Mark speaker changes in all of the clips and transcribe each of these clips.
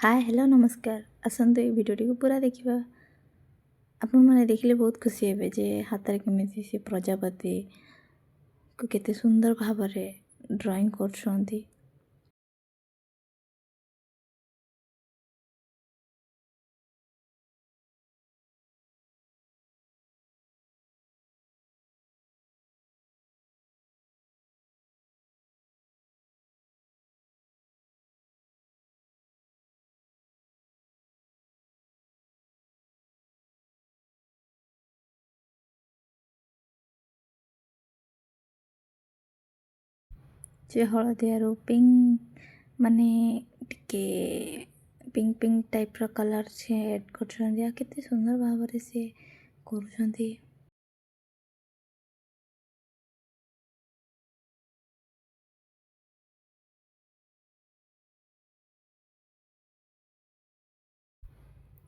Speaker 1: Hi hello नमस्कार आसतु ये भिडियोटी को पूरा देखा आपण मैंने देखिले बहुत खुशी हे जे हाथ केमी से प्रजापति को केते सुंदर भाव ड्राइंग कर जे हलदिया रू पिंक माने टिके पिंक पिंक टाइप रो कलर से ऐड कर केते सुंदर भाव से करूछंती।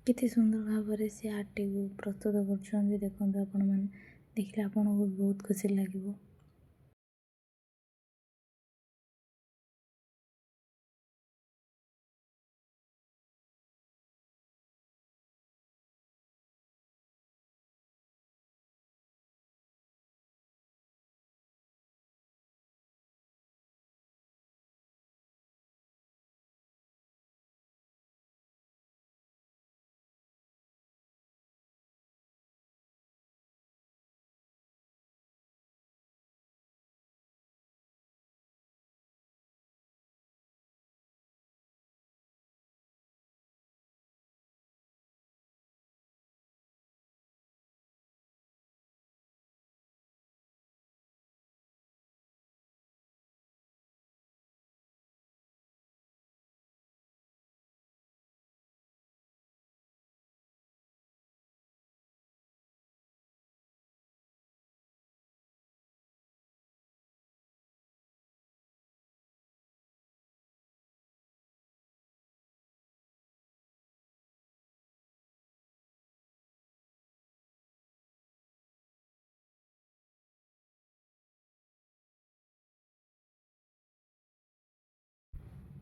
Speaker 1: केते सुंदर भाव से आर्ट को प्रस्तुत कर देखो आपण मैंने देखले आपन को बहुत खुशी लगे।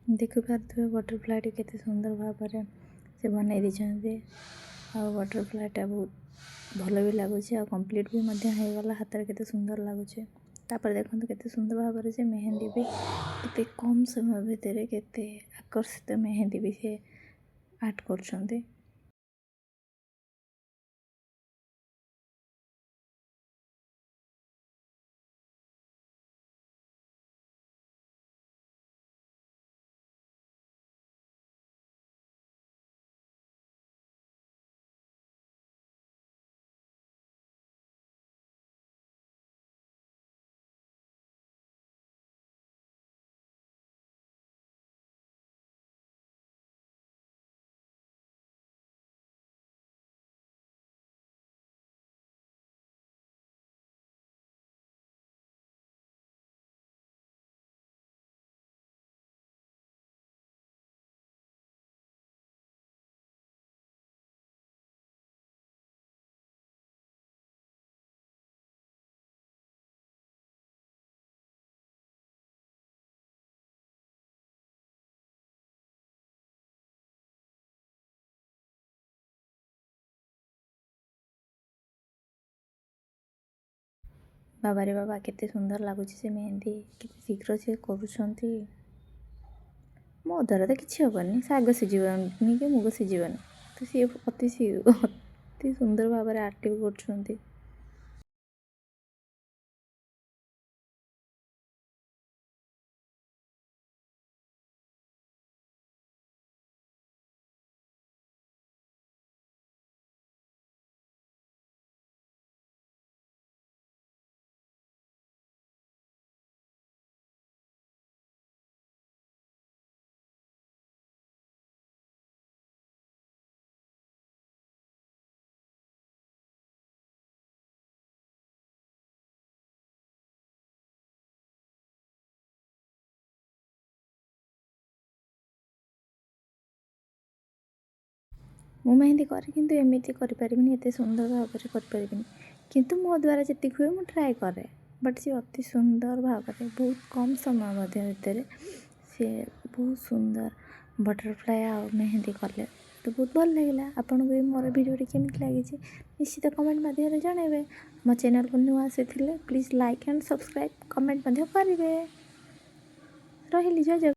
Speaker 1: देखिपे बटरफ्लाई केते सुंदर भाव से बनई दी बटरफ्लाईटा बहुत भल भी लगुच कंप्लीट भी हो गला हाथ में केते सुंदर लगुच। तापर देखो केते सुंदर भाव से मेहंदी भी केते कम समय भितर केते आकर्षित मेहंदी भी से आर्ट कर। बाबा रे बाबा केते सुंदर लगुच से मेहंदी केते शीघ्र से करुँच। मो द्वारा तो किसी हेनी शाग सीझीबनी कि मुग सीझीबनी तो सी अति सुंदर भाव में आर्ट कर। मु मेहंदी करे किंतु एमती करें एत सुंदर भाव में करें किंतु मो द्वारा जी हुए मुझे ट्राए करे बट सी अति सुंदर भाव में बहुत कम समय भितर सी बहुत सुंदर ବଟରଫ୍ଲାଏ ଆଉ ମେହେନ୍ଦି କଲେ ତ ବହୁତ ଭଲ ଲାଗିଲା। ଆପଣଙ୍କୁ ବି ମୋର ଭିଡ଼ିଓଟି କେମିତି ଲାଗିଛି ନିଶ୍ଚିତ କମେଣ୍ଟ ମାଧ୍ୟମରେ ଜଣାଇବେ। ମୋ ଚ୍ୟାନେଲକୁ ନୂଆ ଆସିଥିଲେ please like and subscribe comment ମଧ୍ୟ କରିବେ। ରହିଲି, ଜୟ ଜଗନ୍ନାଥ।